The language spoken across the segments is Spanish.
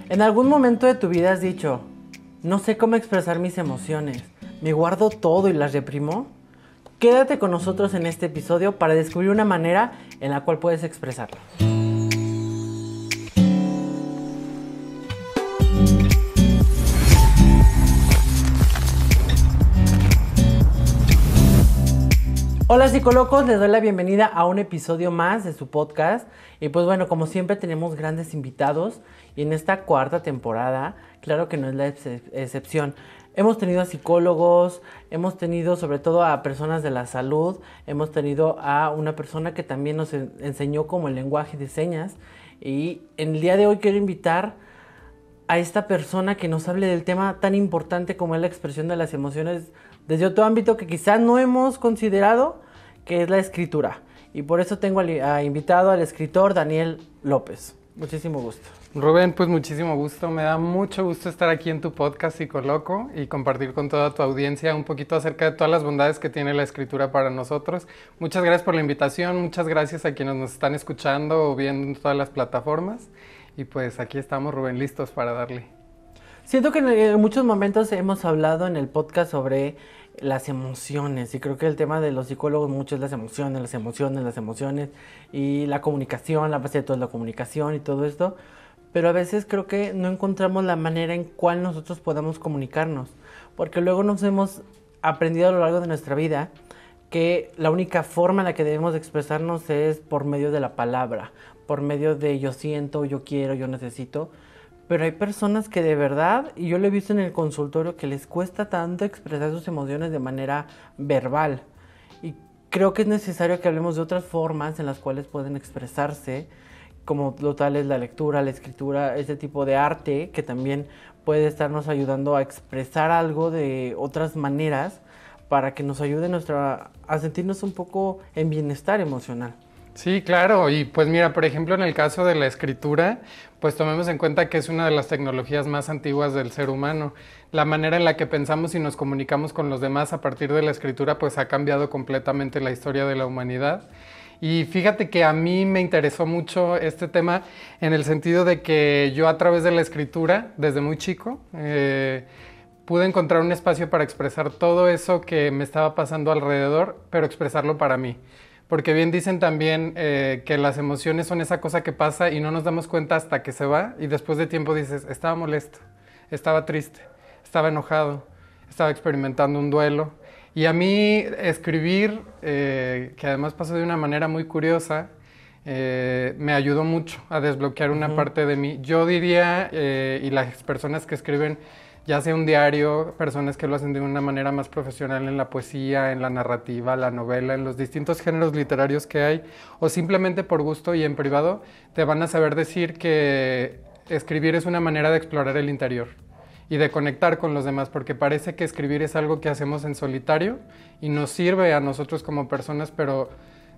¿En algún momento de tu vida has dicho, no sé cómo expresar mis emociones, me guardo todo y las reprimo? Quédate con nosotros en este episodio para descubrir una manera en la cual puedes expresarlo. Hola psicolocos, les doy la bienvenida a un episodio más de su podcast. Y pues bueno, como siempre tenemos grandes invitados y en esta cuarta temporada, claro que no es la excepción. Hemos tenido a psicólogos, hemos tenido sobre todo a personas de la salud, hemos tenido a una persona que también nos enseñó como el lenguaje de señas. Y en el día de hoy quiero invitar a esta persona que nos hable del tema tan importante como es la expresión de las emociones desde otro ámbito que quizás no hemos considerado, que es la escritura. Y por eso tengo invitado al escritor Daniel López. Muchísimo gusto. Rubén, pues muchísimo gusto. Me da mucho gusto estar aquí en tu podcast Psicoloco y compartir con toda tu audiencia un poquito acerca de todas las bondades que tiene la escritura para nosotros. Muchas gracias por la invitación, muchas gracias a quienes nos están escuchando o viendo en todas las plataformas. Y pues aquí estamos, Rubén, listos para darle. Siento que en muchos momentos hemos hablado en el podcast sobre las emociones y creo que el tema de los psicólogos mucho es las emociones y la comunicación, la base de todo es la comunicación y todo esto, pero a veces creo que no encontramos la manera en cual nosotros podamos comunicarnos, porque luego nos hemos aprendido a lo largo de nuestra vida que la única forma en la que debemos expresarnos es por medio de la palabra, por medio de yo siento, yo quiero, yo necesito. Pero hay personas que de verdad, y yo lo he visto en el consultorio, que les cuesta tanto expresar sus emociones de manera verbal. Y creo que es necesario que hablemos de otras formas en las cuales pueden expresarse, como lo tal es la lectura, la escritura, ese tipo de arte que también puede estarnos ayudando a expresar algo de otras maneras para que nos ayude a sentirnos un poco en bienestar emocional. Sí, claro, y pues mira, por ejemplo, en el caso de la escritura, pues tomemos en cuenta que es una de las tecnologías más antiguas del ser humano. La manera en la que pensamos y nos comunicamos con los demás a partir de la escritura, pues ha cambiado completamente la historia de la humanidad. Y fíjate que a mí me interesó mucho este tema en el sentido de que yo a través de la escritura, desde muy chico, pude encontrar un espacio para expresar todo eso que me estaba pasando alrededor, pero expresarlo para mí. Porque bien dicen también que las emociones son esa cosa que pasa y no nos damos cuenta hasta que se va y después de tiempo dices, estaba molesto, estaba triste, estaba enojado, estaba experimentando un duelo. Y a mí escribir, que además pasó de una manera muy curiosa, me ayudó mucho a desbloquear una parte de mí. Yo diría, y las personas que escriben, ya sea un diario, personas que lo hacen de una manera más profesional en la poesía, en la narrativa, la novela, en los distintos géneros literarios que hay, o simplemente por gusto y en privado, te van a saber decir que escribir es una manera de explorar el interior y de conectar con los demás, porque parece que escribir es algo que hacemos en solitario y nos sirve a nosotros como personas, pero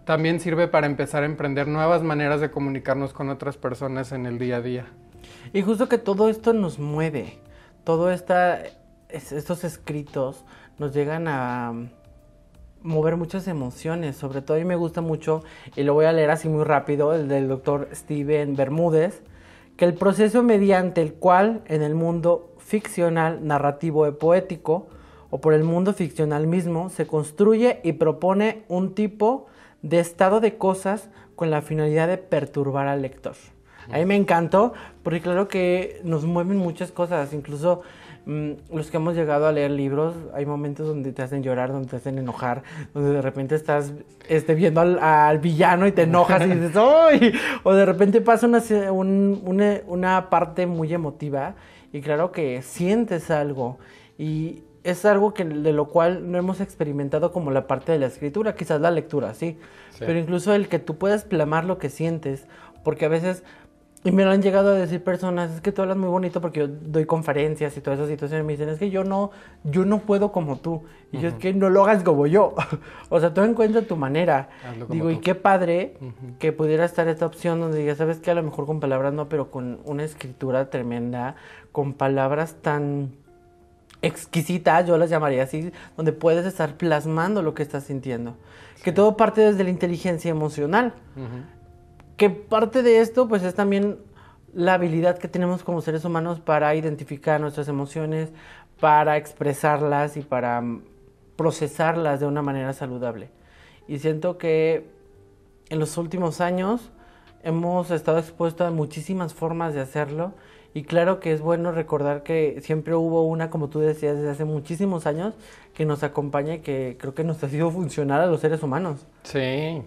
también sirve para empezar a emprender nuevas maneras de comunicarnos con otras personas en el día a día. Y justo que todo esto nos mueve. Todos estos escritos nos llegan a mover muchas emociones, sobre todo a mí me gusta mucho, y lo voy a leer así muy rápido, el del doctor Steven Bermúdez, que el proceso mediante el cual en el mundo ficcional, narrativo y poético, o por el mundo ficcional mismo, se construye y propone un tipo de estado de cosas con la finalidad de perturbar al lector. A mí me encantó, porque claro que nos mueven muchas cosas, incluso los que hemos llegado a leer libros, hay momentos donde te hacen llorar, donde te hacen enojar, donde de repente estás viendo al villano y te enojas y dices ¡ay! O de repente pasa una parte muy emotiva y claro que sientes algo y es algo de lo cual no hemos experimentado como la parte de la escritura, quizás la lectura, sí. Pero incluso el que tú puedas plasmar lo que sientes, porque a veces... Y me lo han llegado a decir personas, es que tú hablas muy bonito porque yo doy conferencias y todas esas situaciones. Me dicen, es que yo no puedo como tú. Y yo, es que no lo hagas como yo. O sea, tú encuentras tu manera. Digo, y qué padre que pudiera estar esta opción donde digas, sabes que a lo mejor con palabras no, pero con una escritura tremenda, con palabras tan exquisitas, yo las llamaría así, donde puedes estar plasmando lo que estás sintiendo. Sí. Que todo parte desde la inteligencia emocional. Que parte de esto, pues, es también la habilidad que tenemos como seres humanos para identificar nuestras emociones, para expresarlas y para procesarlas de una manera saludable. Y siento que en los últimos años hemos estado expuestos a muchísimas formas de hacerlo y claro que es bueno recordar que siempre hubo una, como tú decías, desde hace muchísimos años que nos acompaña y que creo que nos ha sido funcional a los seres humanos. Sí.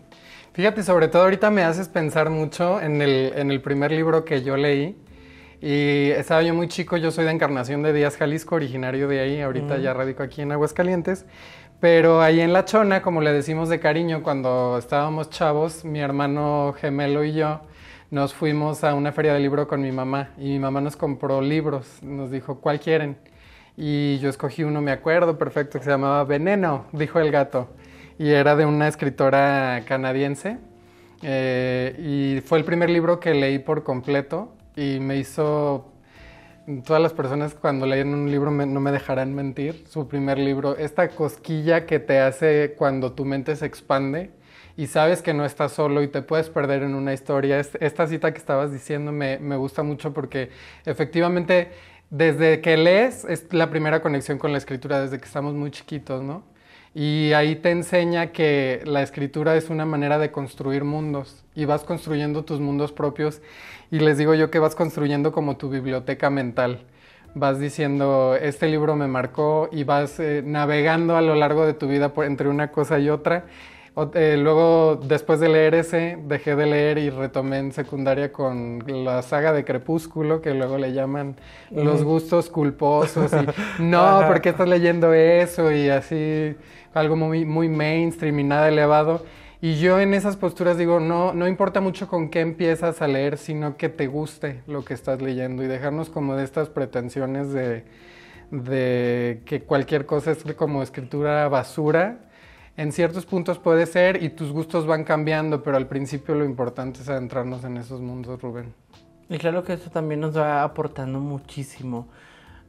Fíjate, sobre todo ahorita me haces pensar mucho en el primer libro que yo leí. Y estaba yo muy chico, yo soy de Encarnación de Díaz, Jalisco, originario de ahí, ahorita ya radico aquí en Aguascalientes. Pero ahí en La Chona, como le decimos de cariño, cuando estábamos chavos, mi hermano gemelo y yo nos fuimos a una feria de libro con mi mamá. Y mi mamá nos compró libros, nos dijo, ¿cuál quieren? Y yo escogí uno, me acuerdo perfecto, que se llamaba Veneno, dijo el gato. Y era de una escritora canadiense. Y fue el primer libro que leí por completo y me hizo... Todas las personas cuando leen un libro no me dejarán mentir. Su primer libro, esta cosquilla que te hace cuando tu mente se expande y sabes que no estás solo y te puedes perder en una historia. Esta cita que estabas diciendo me gusta mucho porque efectivamente desde que lees es la primera conexión con la escritura, desde que estamos muy chiquitos, ¿no? Y ahí te enseña que la escritura es una manera de construir mundos y vas construyendo tus mundos propios y les digo yo que vas construyendo como tu biblioteca mental. Vas diciendo, este libro me marcó y vas navegando a lo largo de tu vida entre una cosa y otra. Luego, después de leer ese, dejé de leer y retomé en secundaria con la saga de Crepúsculo, que luego le llaman los gustos culposos. Y no, ¿por qué estás leyendo eso? Y así, algo muy, muy mainstream y nada elevado. Y yo en esas posturas digo, no importa mucho con qué empiezas a leer, sino que te guste lo que estás leyendo y dejarnos como de estas pretensiones de que cualquier cosa es como escritura basura. En ciertos puntos puede ser y tus gustos van cambiando, pero al principio lo importante es adentrarnos en esos mundos, Rubén. Y claro que eso también nos va aportando muchísimo.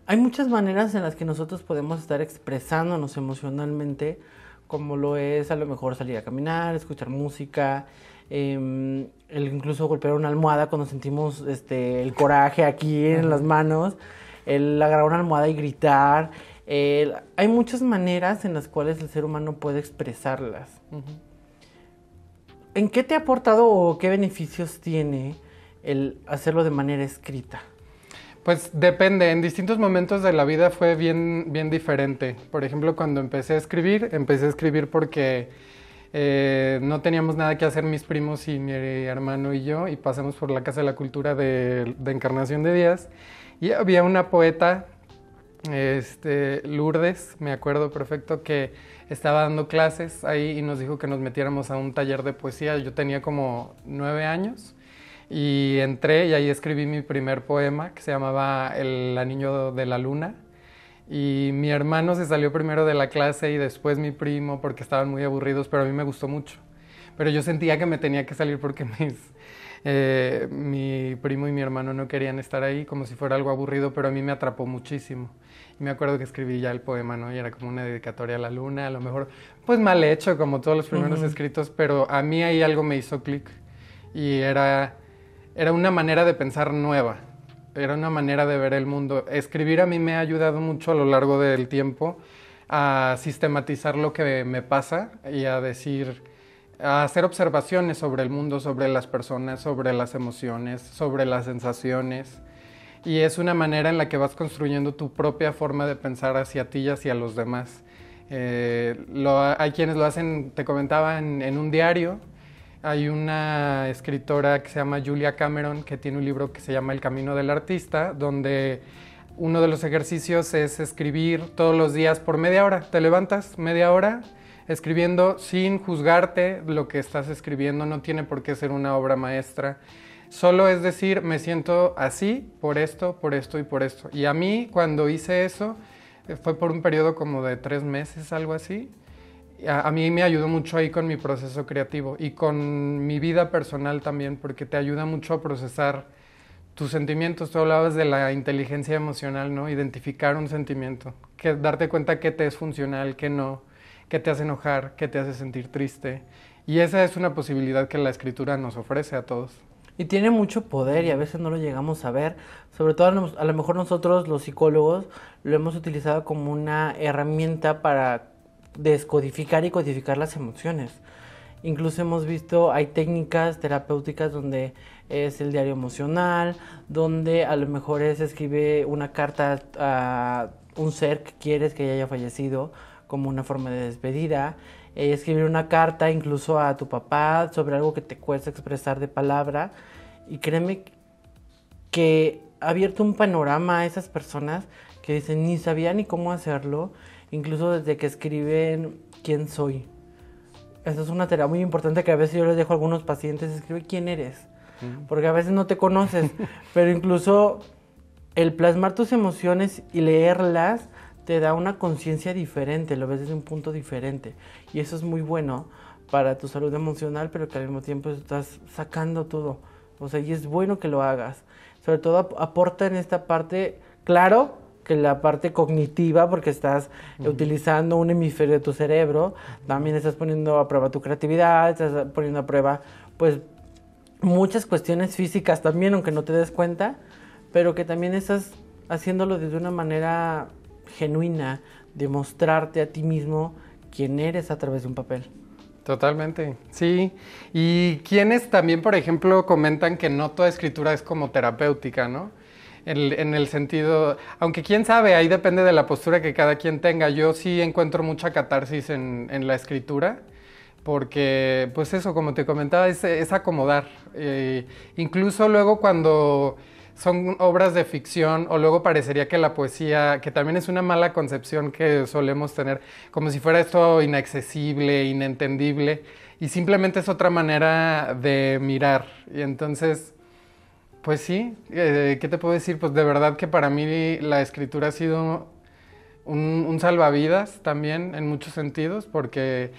Hay muchas maneras en las que nosotros podemos estar expresándonos emocionalmente, como lo es a lo mejor salir a caminar, escuchar música, el incluso golpear una almohada cuando sentimos el coraje aquí en las manos, el agarrar una almohada y gritar. Hay muchas maneras en las cuales el ser humano puede expresarlas. ¿En qué te ha aportado o qué beneficios tiene el hacerlo de manera escrita? Pues depende, en distintos momentos de la vida fue bien diferente. Por ejemplo, cuando empecé a escribir porque no teníamos nada que hacer mis primos y mi hermano y yo, y pasamos por la Casa de la Cultura de Encarnación de Díaz, y había una poeta, Lourdes, me acuerdo perfecto, que estaba dando clases ahí y nos dijo que nos metiéramos a un taller de poesía. Yo tenía como 9 años. Y entré y ahí escribí mi primer poema que se llamaba El Anillo de la Luna. Y mi hermano se salió primero de la clase y después mi primo porque estaban muy aburridos, pero a mí me gustó mucho. Pero yo sentía que me tenía que salir porque mi primo y mi hermano no querían estar ahí, como si fuera algo aburrido, pero a mí me atrapó muchísimo. Y me acuerdo que escribí ya el poema, ¿no? Y era como una dedicatoria a la luna, a lo mejor pues mal hecho como todos los primeros escritos, pero a mí ahí algo me hizo clic y era una manera de pensar nueva, era una manera de ver el mundo. Escribir a mí me ha ayudado mucho a lo largo del tiempo a sistematizar lo que me pasa y a hacer observaciones sobre el mundo, sobre las personas, sobre las emociones, sobre las sensaciones. Y es una manera en la que vas construyendo tu propia forma de pensar hacia ti y hacia los demás. Hay quienes lo hacen, te comentaba, en un diario. Hay una escritora que se llama Julia Cameron que tiene un libro que se llama El Camino del Artista, donde uno de los ejercicios es escribir todos los días por media hora. Te levantas media hora escribiendo sin juzgarte lo que estás escribiendo. No tiene por qué ser una obra maestra. Solo es decir, me siento así por esto y por esto. Y a mí cuando hice eso fue por un periodo como de 3 meses, algo así. A mí me ayudó mucho ahí con mi proceso creativo y con mi vida personal también, porque te ayuda mucho a procesar tus sentimientos. Tú hablabas de la inteligencia emocional, ¿no? Identificar un sentimiento, darte cuenta qué te es funcional, qué no, qué te hace enojar, qué te hace sentir triste. Y esa es una posibilidad que la escritura nos ofrece a todos. Y tiene mucho poder y a veces no lo llegamos a ver. Sobre todo a lo mejor nosotros los psicólogos lo hemos utilizado como una herramienta para descodificar y codificar las emociones. Incluso hemos visto, hay técnicas terapéuticas donde es el diario emocional, donde a lo mejor es escribe una carta a un ser que quieres que ya haya fallecido como una forma de despedida, escribir una carta incluso a tu papá sobre algo que te cuesta expresar de palabra. Y créeme que ha abierto un panorama a esas personas que dicen ni sabía ni cómo hacerlo, incluso desde que escriben quién soy. Esa es una tarea muy importante que a veces yo les dejo a algunos pacientes, escribe quién eres, porque a veces no te conoces, pero incluso el plasmar tus emociones y leerlas te da una conciencia diferente, lo ves desde un punto diferente, y eso es muy bueno para tu salud emocional, pero que al mismo tiempo estás sacando todo, o sea, y es bueno que lo hagas, sobre todo aporta en esta parte, claro, que la parte cognitiva, porque estás utilizando un hemisferio de tu cerebro, también estás poniendo a prueba tu creatividad, estás poniendo a prueba, pues, muchas cuestiones físicas también, aunque no te des cuenta, pero que también estás haciéndolo desde una manera genuina, de mostrarte a ti mismo quién eres a través de un papel. Totalmente, sí. Y quienes también, por ejemplo, comentan que no toda escritura es como terapéutica, ¿no? En el sentido, aunque quién sabe, ahí depende de la postura que cada quien tenga. Yo sí encuentro mucha catarsis en la escritura, porque, pues eso, como te comentaba, es acomodar. Incluso luego cuando son obras de ficción, o luego parecería que la poesía, que también es una mala concepción que solemos tener, como si fuera esto inaccesible, inentendible, y simplemente es otra manera de mirar. Y entonces, pues sí, ¿qué te puedo decir? Pues de verdad que para mí la escritura ha sido un salvavidas también en muchos sentidos, porque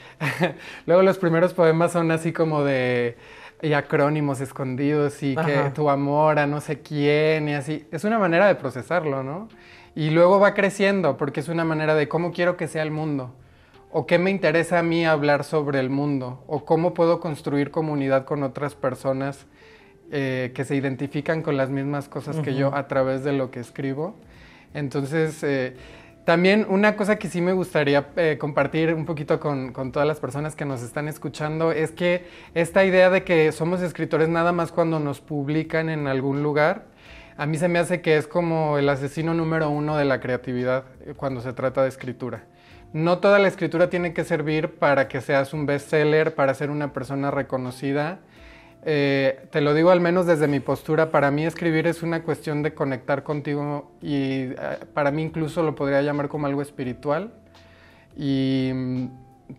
luego los primeros poemas son así como de y acrónimos escondidos y que tu amor a no sé quién y así. Es una manera de procesarlo, ¿no? Y luego va creciendo porque es una manera de cómo quiero que sea el mundo, o qué me interesa a mí hablar sobre el mundo, o cómo puedo construir comunidad con otras personas que se identifican con las mismas cosas que yo a través de lo que escribo. Entonces, también una cosa que sí me gustaría compartir un poquito con todas las personas que nos están escuchando es que esta idea de que somos escritores nada más cuando nos publican en algún lugar, a mí se me hace que es como el asesino número 1 de la creatividad cuando se trata de escritura. No toda la escritura tiene que servir para que seas un bestseller, para ser una persona reconocida. Te lo digo al menos desde mi postura, para mí escribir es una cuestión de conectar contigo y para mí incluso lo podría llamar como algo espiritual y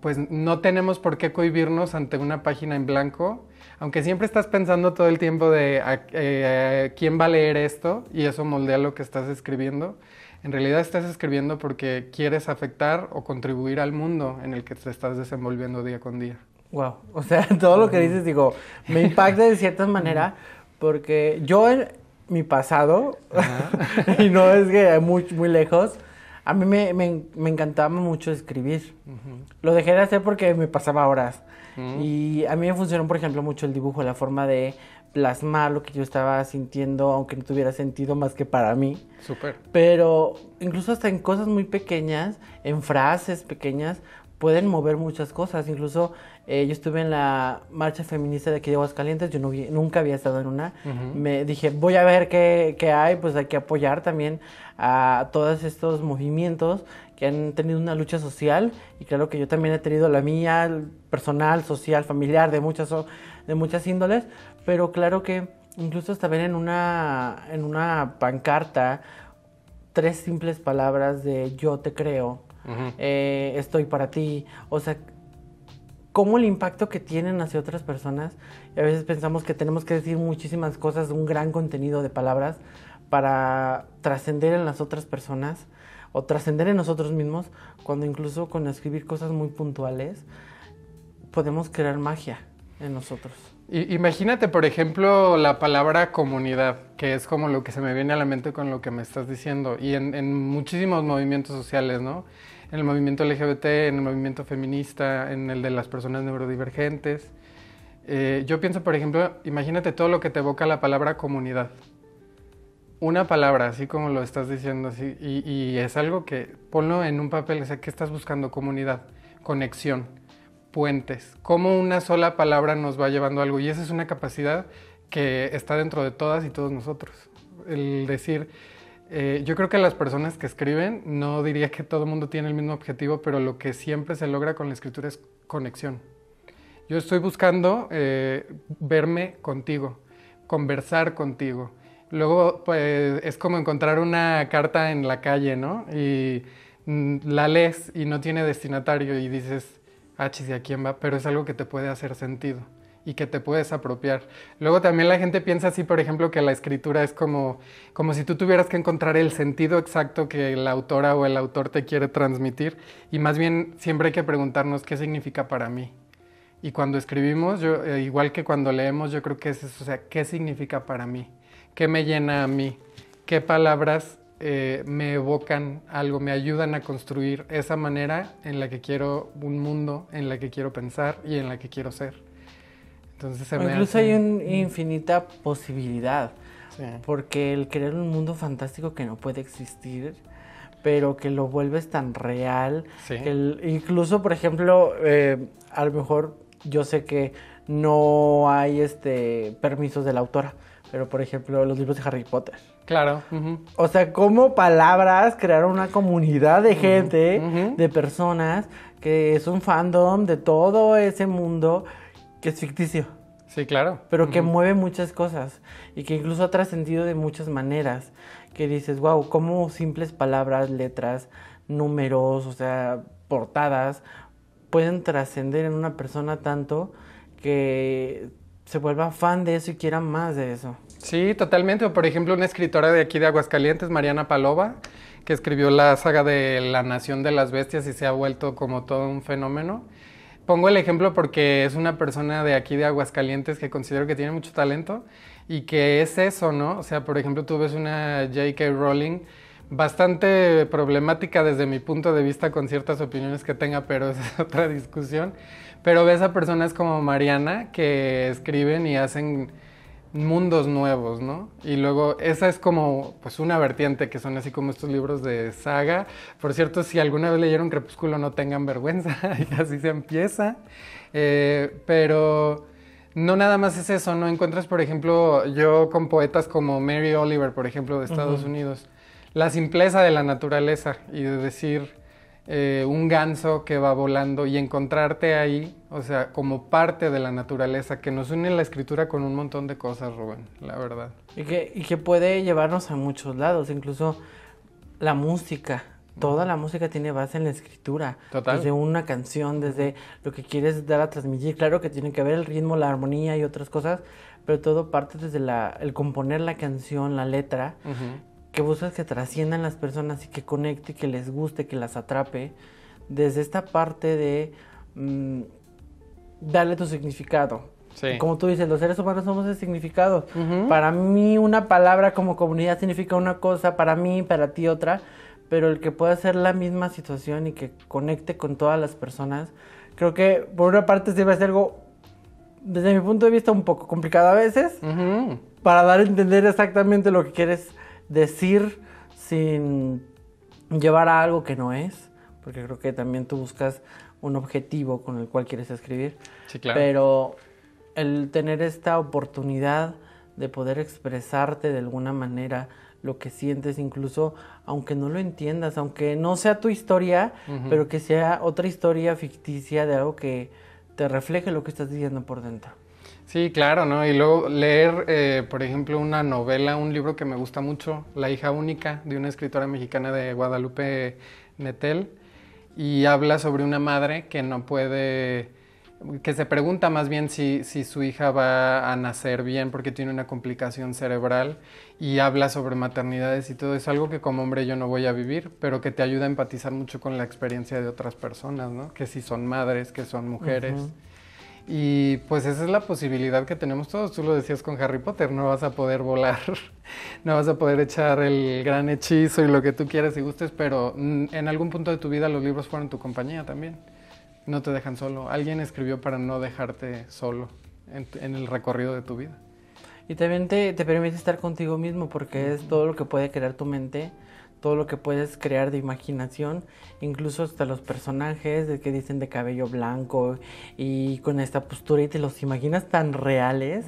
pues no tenemos por qué cohibirnos ante una página en blanco, aunque siempre estás pensando todo el tiempo de quién va a leer esto y eso moldea lo que estás escribiendo. En realidad estás escribiendo porque quieres afectar o contribuir al mundo en el que te estás desenvolviendo día con día. Wow, o sea, todo lo que dices, digo, me impacta de cierta manera, porque yo en mi pasado, y no es que muy, muy lejos, a mí me encantaba mucho escribir. Lo dejé de hacer porque me pasaba horas. Y a mí me funcionó, por ejemplo, mucho el dibujo, la forma de plasmar lo que yo estaba sintiendo, aunque no tuviera sentido más que para mí. Súper. Pero incluso hasta en cosas muy pequeñas, en frases pequeñas, pueden mover muchas cosas. Incluso yo estuve en la marcha feminista de aquí de Aguascalientes, yo nunca había estado en una. Me dije, voy a ver qué hay, pues hay que apoyar también a todos estos movimientos que han tenido una lucha social, y claro que yo también he tenido la mía, personal, social, familiar, de muchas índoles, pero claro que incluso hasta ver en una pancarta 3 simples palabras de yo te creo, estoy para ti, o sea, cómo el impacto que tienen hacia otras personas, y a veces pensamos que tenemos que decir muchísimas cosas, un gran contenido de palabras para trascender en las otras personas o trascender en nosotros mismos, cuando incluso con escribir cosas muy puntuales podemos crear magia en nosotros. Imagínate, por ejemplo, la palabra comunidad, que es como lo que se me viene a la mente con lo que me estás diciendo, y en muchísimos movimientos sociales, ¿no? En el movimiento LGBT, en el movimiento feminista, en el de las personas neurodivergentes. Yo pienso, por ejemplo, imagínate todo lo que te evoca la palabra comunidad. Una palabra, así como lo estás diciendo, así, y es algo que ponlo en un papel, o sea, ¿qué estás buscando? Comunidad, conexión, puentes, cómo una sola palabra nos va llevando a algo, y esa es una capacidad que está dentro de todas y todos nosotros. El decir, yo creo que las personas que escriben, no diría que todo el mundo tiene el mismo objetivo, pero lo que siempre se logra con la escritura es conexión. Yo estoy buscando verme contigo, conversar contigo. Luego, pues, es como encontrar una carta en la calle, ¿no? Y la lees y no tiene destinatario y dices, ah, chis, ¿y a quién va? Pero es algo que te puede hacer sentido y que te puedes apropiar. Luego también la gente piensa así, por ejemplo, que la escritura es como si tú tuvieras que encontrar el sentido exacto que la autora o el autor te quiere transmitir. Y más bien, siempre hay que preguntarnos qué significa para mí. Y cuando escribimos, yo, igual que cuando leemos, yo creo que es eso, o sea, ¿qué significa para mí? ¿Qué me llena a mí? ¿Qué palabras me evocan algo, me ayudan a construir esa manera en la que quiero un mundo, en la que quiero pensar y en la que quiero ser? Entonces se me Incluso hace... hay una infinita posibilidad, Sí. porque el crear un mundo fantástico que no puede existir, pero que lo vuelves tan real, Sí. que incluso, por ejemplo, a lo mejor yo sé que no hay permisos de la autora, pero por ejemplo los libros de Harry Potter. Claro. Uh-huh. O sea, como palabras crearon una comunidad de gente, Uh-huh. de personas, que es un fandom de todo ese mundo que es ficticio, Sí, claro. pero que mueve muchas cosas y que incluso ha trascendido de muchas maneras. Que dices, wow, cómo simples palabras, letras, números, o sea, portadas, pueden trascender en una persona tanto que se vuelva fan de eso y quiera más de eso. Sí, totalmente. O por ejemplo, una escritora de aquí de Aguascalientes, Mariana Palova, que escribió la saga de La Nación de las Bestias y se ha vuelto como todo un fenómeno. Pongo el ejemplo porque es una persona de aquí de Aguascalientes que considero que tiene mucho talento y que es eso, ¿no? O sea, por ejemplo, tú ves una J.K. Rowling bastante problemática desde mi punto de vista con ciertas opiniones que tenga, pero esa es otra discusión. Pero ves a personas como Mariana que escriben y hacen mundos nuevos, ¿no? Y luego esa es como pues una vertiente que son así como estos libros de saga. Por cierto, si alguna vez leyeron Crepúsculo, no tengan vergüenza, y así se empieza. Pero no nada más es eso, ¿no? Encuentras, por ejemplo, yo con poetas como Mary Oliver, por ejemplo, de Estados Unidos, la simpleza de la naturaleza y de decir un ganso que va volando y encontrarte ahí, o sea, como parte de la naturaleza, que nos une la escritura con un montón de cosas, Rubén, la verdad. Y que puede llevarnos a muchos lados, incluso la música. Toda la música tiene base en la escritura. Total. Desde una canción, desde lo que quieres dar a transmitir. Claro que tiene que ver el ritmo, la armonía y otras cosas, pero todo parte desde el componer la canción, la letra, que buscas que trasciendan las personas y que conecte, que les guste, que las atrape. Desde esta parte de darle tu significado. Sí. Como tú dices, los seres humanos somos de significados. Para mí una palabra como comunidad significa una cosa, para mí, para ti otra, pero el que pueda ser la misma situación y que conecte con todas las personas, creo que por una parte sí va a ser algo, desde mi punto de vista, un poco complicado a veces, para dar a entender exactamente lo que quieres decir sin llevar a algo que no es, porque creo que también tú buscas un objetivo con el cual quieres escribir. Sí, claro. Pero el tener esta oportunidad de poder expresarte de alguna manera lo que sientes, incluso aunque no lo entiendas, aunque no sea tu historia, pero que sea otra historia ficticia de algo que te refleje lo que estás diciendo por dentro. Sí, claro, ¿no? Y luego leer, por ejemplo, una novela, un libro que me gusta mucho, La hija única, de una escritora mexicana de Guadalupe Nettel, y habla sobre una madre que no puede, que se pregunta más bien si su hija va a nacer bien porque tiene una complicación cerebral, y habla sobre maternidades y todo eso, algo que como hombre yo no voy a vivir, pero que te ayuda a empatizar mucho con la experiencia de otras personas, ¿no? Que si son madres, que son mujeres. Y pues esa es la posibilidad que tenemos todos. Tú lo decías con Harry Potter, no vas a poder volar, no vas a poder echar el gran hechizo y lo que tú quieras y gustes, pero en algún punto de tu vida los libros fueron tu compañía también. No te dejan solo. Alguien escribió para no dejarte solo. en el recorrido de tu vida. Y también te permite estar contigo mismo porque es todo lo que puede crear tu mente, todo lo que puedes crear de imaginación, incluso hasta los personajes de que dicen de cabello blanco y con esta postura y te los imaginas tan reales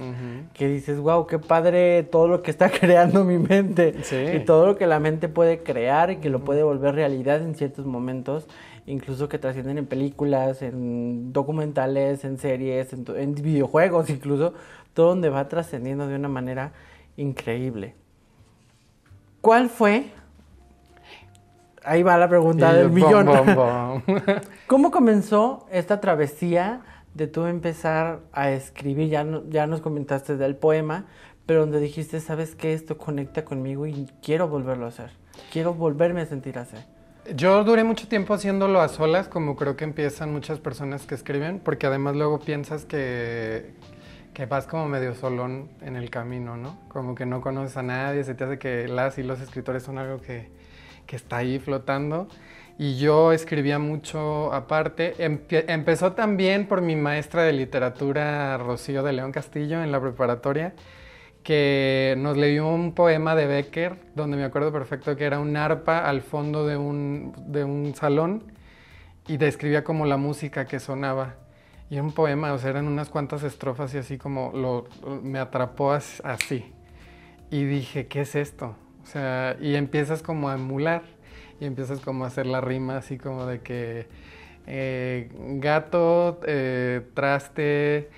que dices, wow, qué padre todo lo que está creando mi mente. Sí. Y todo lo que la mente puede crear y que lo puede volver realidad en ciertos momentos, incluso que trascienden en películas, en documentales, en series, en videojuegos incluso, todo donde va trascendiendo de una manera increíble. ¿Cuál fue? Ahí va la pregunta del millón. ¿Cómo comenzó esta travesía de tú empezar a escribir? Ya nos comentaste del poema, pero donde dijiste, ¿sabes qué? Esto conecta conmigo y quiero volverlo a hacer. Quiero volverme a sentir así. Yo duré mucho tiempo haciéndolo a solas, como creo que empiezan muchas personas que escriben, porque además luego piensas que vas como medio solón en el camino, ¿no? Como que no conoces a nadie, se te hace que las y los escritores son algo que está ahí flotando. Y yo escribía mucho aparte. Empezó también por mi maestra de literatura, Rocío de León Castillo, en la preparatoria, que nos leyó un poema de Bécquer, donde me acuerdo perfecto que era un arpa al fondo de un salón y describía como la música que sonaba. Y era un poema, o sea, eran unas cuantas estrofas y así como me atrapó así. Y dije, ¿qué es esto? O sea, y empiezas como a emular y empiezas como a hacer la rima así como de que gato, traste,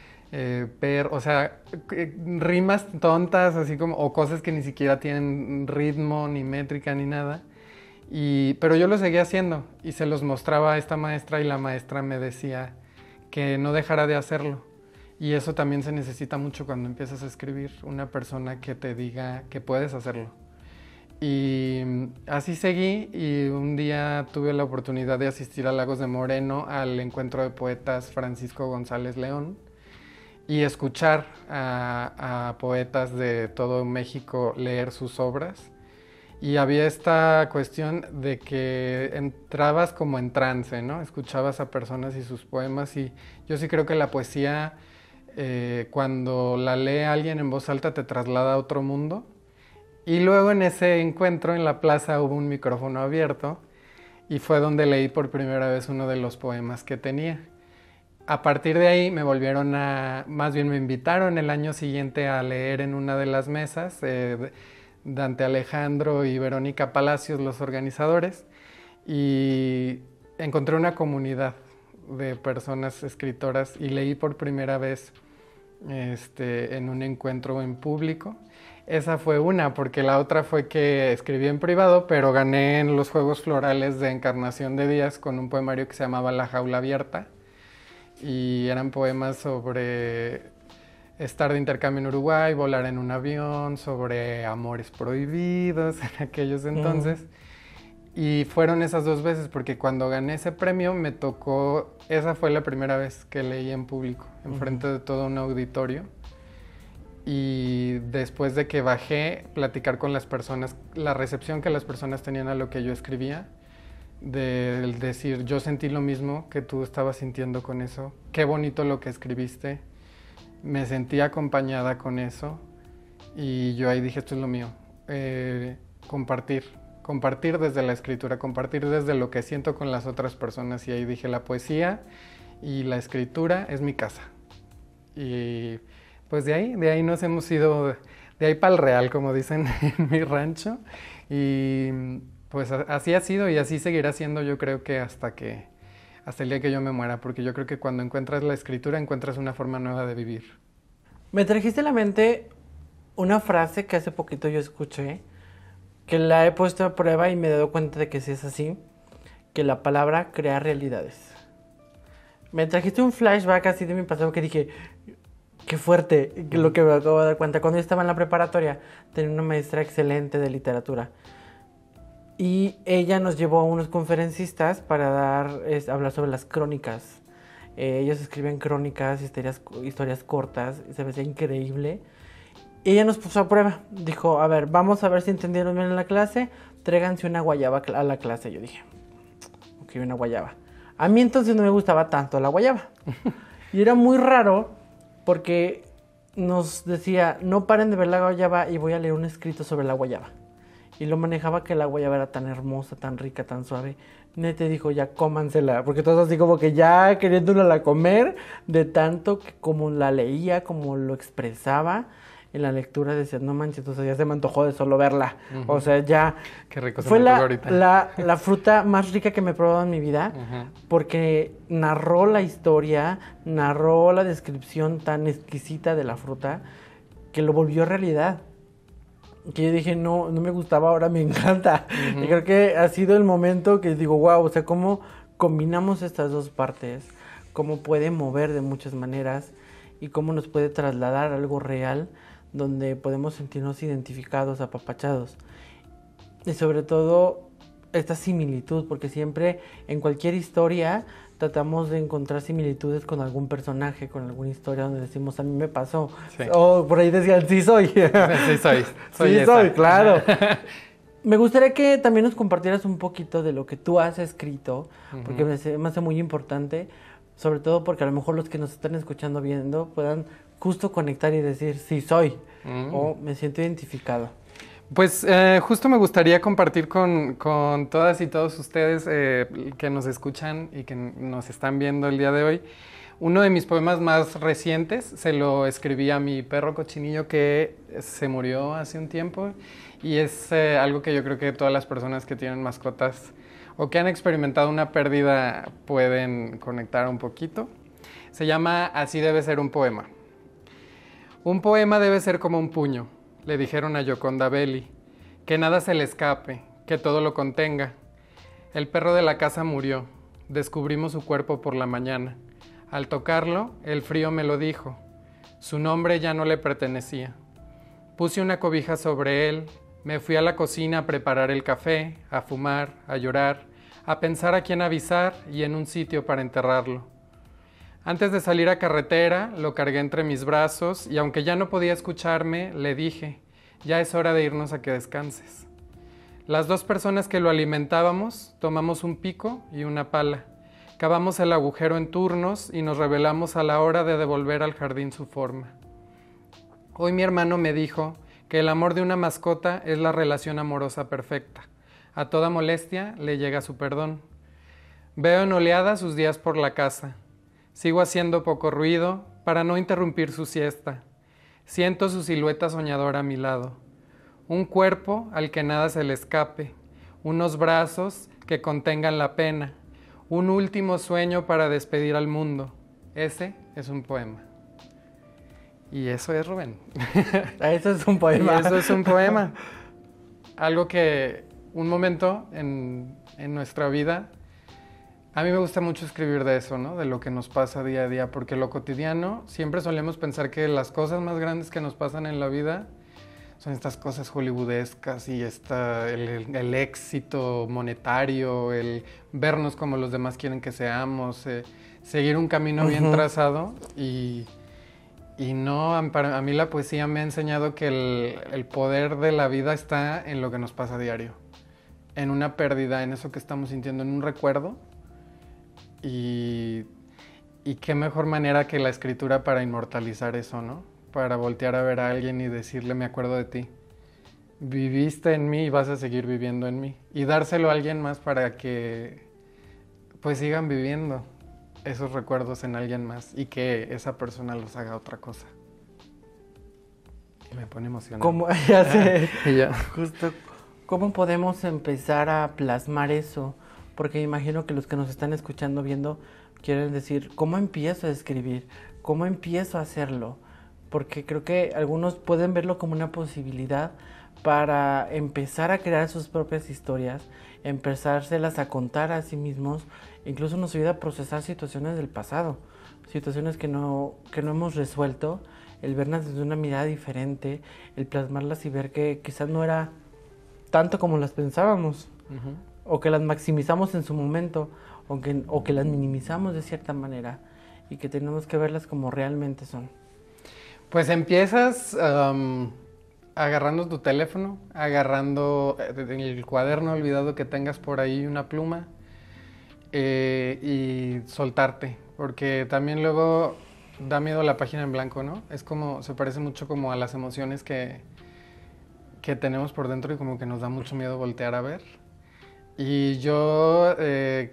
perro, o sea, rimas tontas así como, o cosas que ni siquiera tienen ritmo, ni métrica, ni nada. Pero yo lo seguía haciendo y se los mostraba a esta maestra y la maestra me decía que no dejara de hacerlo. Y eso también se necesita mucho cuando empiezas a escribir, una persona que te diga que puedes hacerlo. Y así seguí y un día tuve la oportunidad de asistir a Lagos de Moreno al encuentro de poetas Francisco González León y escuchar a poetas de todo México leer sus obras. Y había esta cuestión de que entrabas como en trance, ¿no? Escuchabas a personas y sus poemas y yo sí creo que la poesía, cuando la lee alguien en voz alta, te traslada a otro mundo. Y luego en ese encuentro en la plaza hubo un micrófono abierto y fue donde leí por primera vez uno de los poemas que tenía. A partir de ahí más bien me invitaron el año siguiente a leer en una de las mesas, Dante Alejandro y Verónica Palacios, los organizadores, y encontré una comunidad de personas escritoras y leí por primera vez en un encuentro en público. Esa fue una, porque la otra fue que escribí en privado, pero gané en los Juegos Florales de Encarnación de Díaz con un poemario que se llamaba La Jaula Abierta, y eran poemas sobre estar de intercambio en Uruguay, volar en un avión, sobre amores prohibidos en aquellos entonces. Y fueron esas dos veces, porque cuando gané ese premio me tocó, esa fue la primera vez que leí en público, enfrente de todo un auditorio. Y después de que bajé, platicar con las personas, la recepción que las personas tenían a lo que yo escribía, de decir, yo sentí lo mismo que tú estabas sintiendo con eso, qué bonito lo que escribiste, me sentí acompañada con eso y yo ahí dije, esto es lo mío, compartir desde la escritura, compartir desde lo que siento con las otras personas, y ahí dije, la poesía y la escritura es mi casa. Y pues de ahí nos hemos ido, de ahí para el real, como dicen en mi rancho, y pues así ha sido y así seguirá siendo, yo creo que hasta el día que yo me muera, porque yo creo que cuando encuentras la escritura encuentras una forma nueva de vivir. Me trajiste a la mente una frase que hace poquito yo escuché, que la he puesto a prueba y me he dado cuenta de que sí es así, que la palabra crea realidades. Me trajiste un flashback así de mi pasado que dije, qué fuerte, lo que me acabo de dar cuenta. Cuando yo estaba en la preparatoria, tenía una maestra excelente de literatura. Y ella nos llevó a unos conferencistas para hablar sobre las crónicas. Ellos escriben crónicas, historias cortas, se me hacía increíble. Y ella nos puso a prueba. Dijo, a ver, vamos a ver si entendieron bien en la clase. Tráiganse una guayaba a la clase. Yo dije, ok, una guayaba. A mí entonces no me gustaba tanto la guayaba. Y era muy raro porque nos decía, no paren de ver la guayaba y voy a leer un escrito sobre la guayaba. Y lo manejaba que la guayaba era tan hermosa, tan rica, tan suave. Nete dijo, ya cómansela, porque todos así como que ya queriéndola comer, de tanto que como la leía, como lo expresaba en la lectura, decía, no manches, entonces ya se me antojó de solo verla. O sea, ya... Qué rico se fue me antojó ahorita. la fruta más rica que me he probado en mi vida, porque narró la historia, narró la descripción tan exquisita de la fruta, que lo volvió realidad. Que yo dije, no me gustaba, ahora me encanta. Y creo que ha sido el momento que digo, wow, o sea, cómo combinamos estas dos partes, cómo puede mover de muchas maneras y cómo nos puede trasladar a algo real donde podemos sentirnos identificados, apapachados. Y sobre todo esta similitud, porque siempre en cualquier historia tratamos de encontrar similitudes con algún personaje, con alguna historia donde decimos, a mí me pasó. Sí. O por ahí decían, sí soy. Sí soy. Sí soy, claro. Me gustaría que también nos compartieras un poquito de lo que tú has escrito, porque me hace muy importante, sobre todo porque a lo mejor los que nos están escuchando, viendo, puedan justo conectar y decir, sí soy, o me siento identificado. Pues justo me gustaría compartir con todas y todos ustedes que nos escuchan y que nos están viendo el día de hoy, uno de mis poemas más recientes. Se lo escribí a mi perro Cochinillo, que se murió hace un tiempo, y es algo que yo creo que todas las personas que tienen mascotas o que han experimentado una pérdida pueden conectar un poquito. Se llama Así debe ser un poema. Un poema debe ser como un puño, le dijeron a Gioconda Belli, que nada se le escape, que todo lo contenga. El perro de la casa murió, descubrimos su cuerpo por la mañana. Al tocarlo, el frío me lo dijo, su nombre ya no le pertenecía. Puse una cobija sobre él, me fui a la cocina a preparar el café, a fumar, a llorar, a pensar a quién avisar y en un sitio para enterrarlo. Antes de salir a carretera, lo cargué entre mis brazos y aunque ya no podía escucharme, le dije, ya es hora de irnos a que descanses. Las dos personas que lo alimentábamos tomamos un pico y una pala, cavamos el agujero en turnos y nos revelamos a la hora de devolver al jardín su forma. Hoy mi hermano me dijo que el amor de una mascota es la relación amorosa perfecta. A toda molestia le llega su perdón. Veo en oleadas sus días por la casa. Sigo haciendo poco ruido para no interrumpir su siesta. Siento su silueta soñadora a mi lado. Un cuerpo al que nada se le escape. Unos brazos que contengan la pena. Un último sueño para despedir al mundo. Ese es un poema. Y eso es, Rubén. Eso es un poema. Y eso es un poema. Algo que un momento en nuestra vida... A mí me gusta mucho escribir de eso, ¿no? De lo que nos pasa día a día, porque lo cotidiano, siempre solemos pensar que las cosas más grandes que nos pasan en la vida son estas cosas hollywoodescas y el éxito monetario, el vernos como los demás quieren que seamos, seguir un camino bien trazado y no, a mí la poesía me ha enseñado que el poder de la vida está en lo que nos pasa a diario, en una pérdida, en eso que estamos sintiendo, en un recuerdo. Y qué mejor manera que la escritura para inmortalizar eso, ¿no? Para voltear a ver a alguien y decirle, me acuerdo de ti. Viviste en mí y vas a seguir viviendo en mí. Y dárselo a alguien más para que pues sigan viviendo esos recuerdos en alguien más y que esa persona los haga otra cosa. Y me pone emocionado. ¿Cómo? Ya sé. Ya. Justo, ¿cómo podemos empezar a plasmar eso? Porque imagino que los que nos están escuchando, viendo, quieren decir, ¿cómo empiezo a escribir? ¿Cómo empiezo a hacerlo? Porque creo que algunos pueden verlo como una posibilidad para empezar a crear sus propias historias, empezárselas a contar a sí mismos, incluso nos ayuda a procesar situaciones del pasado, situaciones que no hemos resuelto, el verlas desde una mirada diferente, el plasmarlas y ver que quizás no era tanto como las pensábamos. O que las maximizamos en su momento, o que las minimizamos de cierta manera, y que tenemos que verlas como realmente son. Pues empiezas agarrando tu teléfono, agarrando el cuaderno olvidado que tengas por ahí, una pluma, y soltarte, porque también luego Da miedo la página en blanco, ¿no? Es como, se parece mucho como a las emociones que tenemos por dentro y como que nos da mucho miedo voltear a ver. Y yo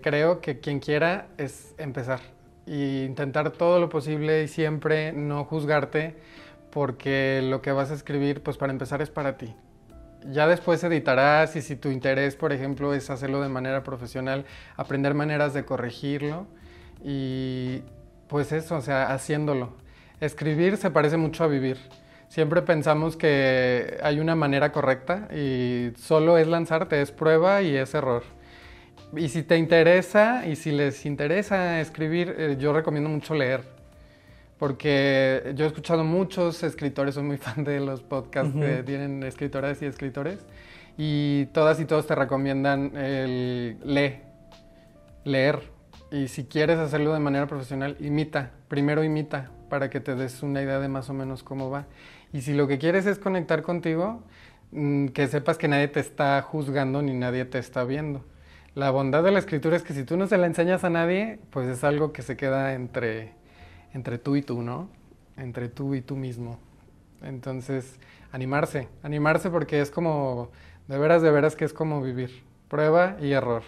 creo que quien quiera es empezar e intentar todo lo posible y siempre no juzgarte, porque lo que vas a escribir, pues para empezar es para ti. Ya después editarás, y si tu interés, por ejemplo, es hacerlo de manera profesional, aprender maneras de corregirlo y pues eso, o sea, haciéndolo. Escribir se parece mucho a vivir. Siempre pensamos que hay una manera correcta y solo es lanzarte, es prueba y es error. Y si te interesa y si les interesa escribir, yo recomiendo mucho leer. Porque yo he escuchado muchos escritores, soy muy fan de los podcasts que tienen escritoras y escritores, y todas y todos te recomiendan el leer. Y si quieres hacerlo de manera profesional, primero imita, para que te des una idea de más o menos cómo va. Y si lo que quieres es conectar contigo, que sepas que nadie te está juzgando ni nadie te está viendo. La bondad de la escritura es que si tú no se la enseñas a nadie, pues es algo que se queda entre tú y tú, ¿no? Entre tú y tú mismo. Entonces, animarse porque es como, de veras que es como vivir. Prueba y error.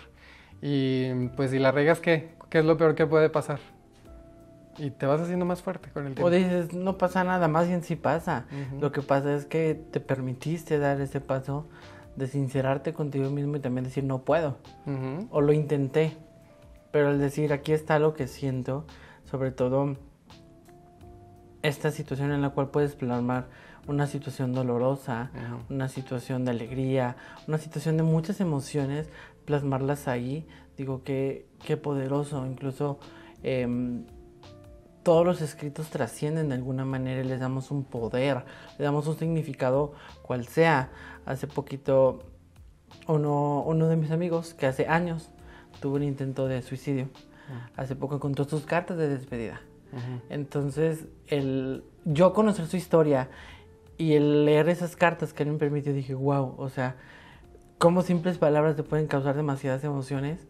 Y pues si la riegas, ¿qué? ¿Qué es lo peor que puede pasar? Y te vas haciendo más fuerte con el tiempo. O dices, no pasa nada, más bien sí pasa. Lo que pasa es que te permitiste dar ese paso de sincerarte contigo mismo y también decir, no puedo. O lo intenté. Pero al decir, aquí está lo que siento, sobre todo esta situación en la cual puedes plasmar una situación dolorosa, una situación de alegría, una situación de muchas emociones, plasmarlas ahí, digo, qué poderoso. Incluso todos los escritos trascienden de alguna manera y les damos un poder, le damos un significado cual sea. Hace poquito uno de mis amigos, que hace años tuvo un intento de suicidio, hace poco encontró sus cartas de despedida. Entonces, yo conocer su historia y el leer esas cartas que él me permitió, dije, wow, o sea, cómo simples palabras te pueden causar demasiadas emociones,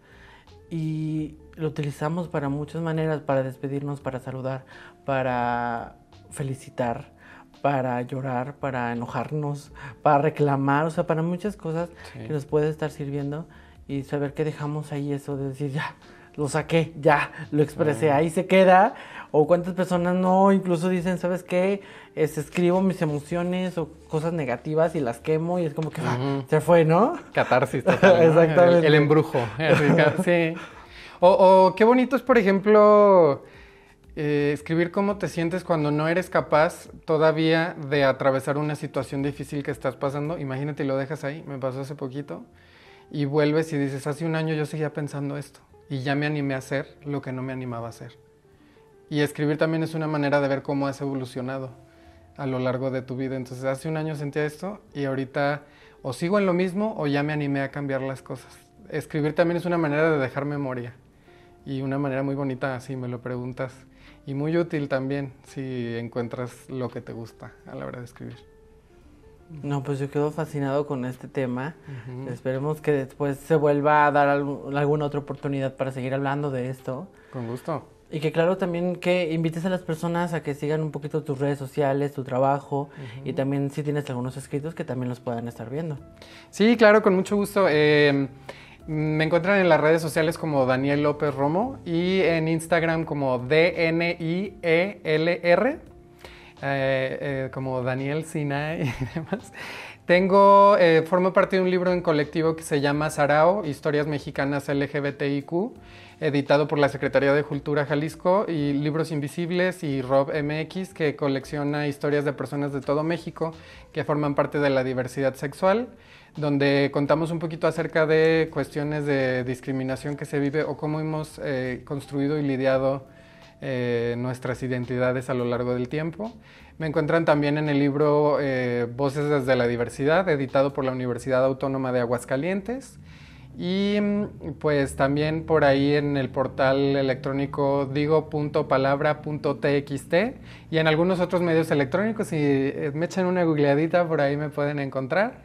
y lo utilizamos para muchas maneras, para despedirnos, para saludar, para felicitar, para llorar, para enojarnos, para reclamar, o sea, para muchas cosas que nos puede estar sirviendo, y saber que dejamos ahí eso de decir, ya, lo saqué, ya, lo expresé, ahí se queda. O cuántas personas no, incluso dicen, ¿sabes qué? Escribo mis emociones o cosas negativas y las quemo, y es como que se fue, ¿no? Catarsis total, ¿no? Exactamente. El embrujo. Sí. O qué bonito es, por ejemplo, escribir cómo te sientes cuando no eres capaz todavía de atravesar una situación difícil que estás pasando. Imagínate, lo dejas ahí, me pasó hace poquito, y vuelves y dices, hace un año yo seguía pensando esto, y ya me animé a hacer lo que no me animaba a hacer. Y escribir también es una manera de ver cómo has evolucionado a lo largo de tu vida. Entonces, hace un año sentía esto y ahorita o sigo en lo mismo o ya me animé a cambiar las cosas. Escribir también es una manera de dejar memoria, y una manera muy bonita si me lo preguntas, y muy útil también si encuentras lo que te gusta a la hora de escribir. No, pues yo quedo fascinado con este tema. Esperemos que después se vuelva a dar alguna otra oportunidad para seguir hablando de esto. Con gusto. Y que claro, también que invites a las personas a que sigan un poquito tus redes sociales, tu trabajo, y también si tienes algunos escritos que también los puedan estar viendo. Sí, claro, con mucho gusto. Me encuentran en las redes sociales como Daniel López Romo y en Instagram como DNIELR, como Daniel Sinai y demás. Formo parte de un libro en colectivo que se llama Sarao, Historias Mexicanas LGBTIQ, editado por la Secretaría de Cultura Jalisco, y Libros Invisibles y Rob MX, que colecciona historias de personas de todo México que forman parte de la diversidad sexual, donde contamos un poquito acerca de cuestiones de discriminación que se vive o cómo hemos construido y lidiado nuestras identidades a lo largo del tiempo. Me encuentran también en el libro Voces desde la Diversidad, editado por la Universidad Autónoma de Aguascalientes, y pues también por ahí en el portal electrónico digo.palabra.txt, y en algunos otros medios electrónicos. Si me echan una googleadita, por ahí me pueden encontrar.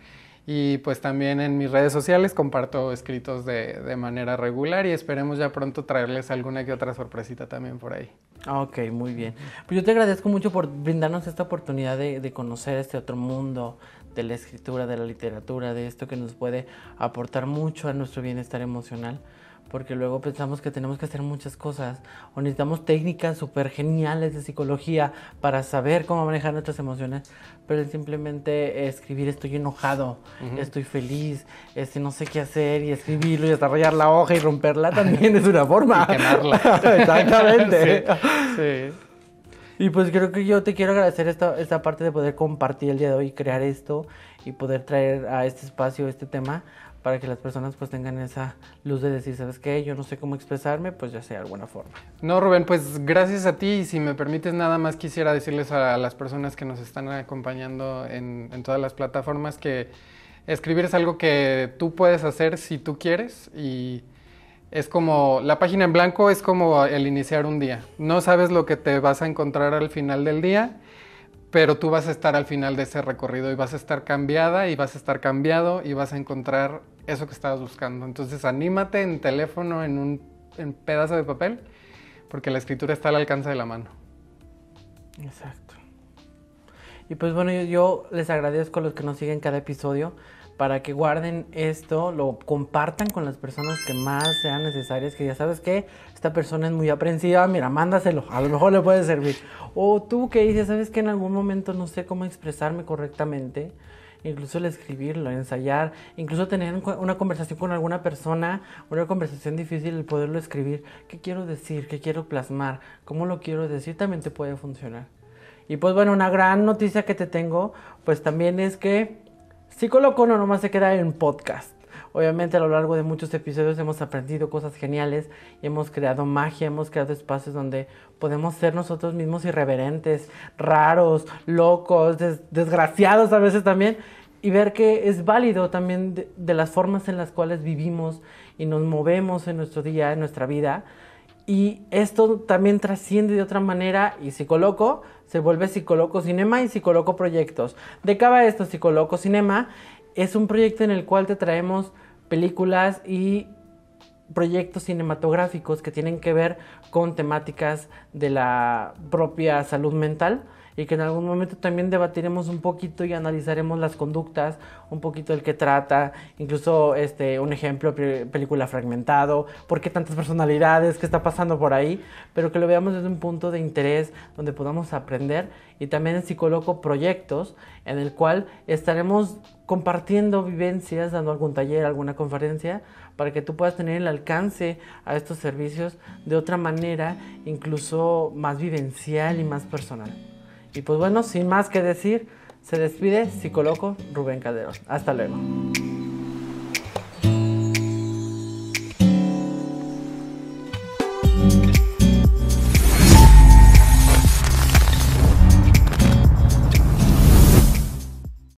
Y pues también en mis redes sociales comparto escritos de manera regular y esperemos ya pronto traerles alguna que otra sorpresita también por ahí. Ok, muy bien. Pues yo te agradezco mucho por brindarnos esta oportunidad de conocer este otro mundo de la escritura, de la literatura, de esto que nos puede aportar mucho a nuestro bienestar emocional. Porque luego pensamos que tenemos que hacer muchas cosas o necesitamos técnicas súper geniales de psicología para saber cómo manejar nuestras emociones, pero simplemente escribir estoy enojado, estoy feliz, no sé qué hacer y escribirlo y hasta rayar la hoja y romperla también es una forma. Y quemarla. Exactamente. Sí. Y pues creo que yo te quiero agradecer esta parte de poder compartir el día de hoy, crear esto y poder traer a este espacio este tema para que las personas pues tengan esa luz de decir, ¿sabes qué? Yo no sé cómo expresarme, pues ya sea de alguna forma. No, Rubén, pues gracias a ti y si me permites nada más quisiera decirles a las personas que nos están acompañando en todas las plataformas que escribir es algo que tú puedes hacer si tú quieres y es como, la página en blanco es como el iniciar un día. No sabes lo que te vas a encontrar al final del día, pero tú vas a estar al final de ese recorrido y vas a estar cambiada y vas a estar cambiado y vas a encontrar eso que estabas buscando. Entonces anímate en teléfono, en un pedazo de papel, porque la escritura está al alcance de la mano. Exacto. Y pues bueno, yo les agradezco a los que nos siguen cada episodio para que guarden esto, lo compartan con las personas que más sean necesarias, que ya sabes que esta persona es muy aprensiva, mira, mándaselo, a lo mejor le puede servir. O tú que dices, sabes que en algún momento no sé cómo expresarme correctamente, incluso el escribirlo, ensayar, incluso tener una conversación con alguna persona, una conversación difícil, el poderlo escribir, qué quiero decir, qué quiero plasmar, cómo lo quiero decir, también te puede funcionar. Y pues bueno, una gran noticia que te tengo, pues también es que Psicoloco no nomás se queda en podcast. Obviamente a lo largo de muchos episodios hemos aprendido cosas geniales y hemos creado magia, hemos creado espacios donde podemos ser nosotros mismos irreverentes, raros, locos, desgraciados a veces también y ver que es válido también de las formas en las cuales vivimos y nos movemos en nuestro día, en nuestra vida. Y esto también trasciende de otra manera y Psicoloco se vuelve Psicoloco Cinema y Psicoloco Proyectos. De qué va esto, Psicoloco Cinema es un proyecto en el cual te traemos películas y proyectos cinematográficos que tienen que ver con temáticas de la propia salud mental y que en algún momento también debatiremos un poquito y analizaremos las conductas, un poquito el que trata, incluso un ejemplo, película Fragmentado, por qué tantas personalidades, qué está pasando por ahí, pero que lo veamos desde un punto de interés donde podamos aprender y también en Psicoloco Proyectos, en el cual estaremos compartiendo vivencias, dando algún taller, alguna conferencia, para que tú puedas tener el alcance a estos servicios de otra manera, incluso más vivencial y más personal. Y pues bueno, sin más que decir, se despide Psicoloco Rubén Calderón. Hasta luego.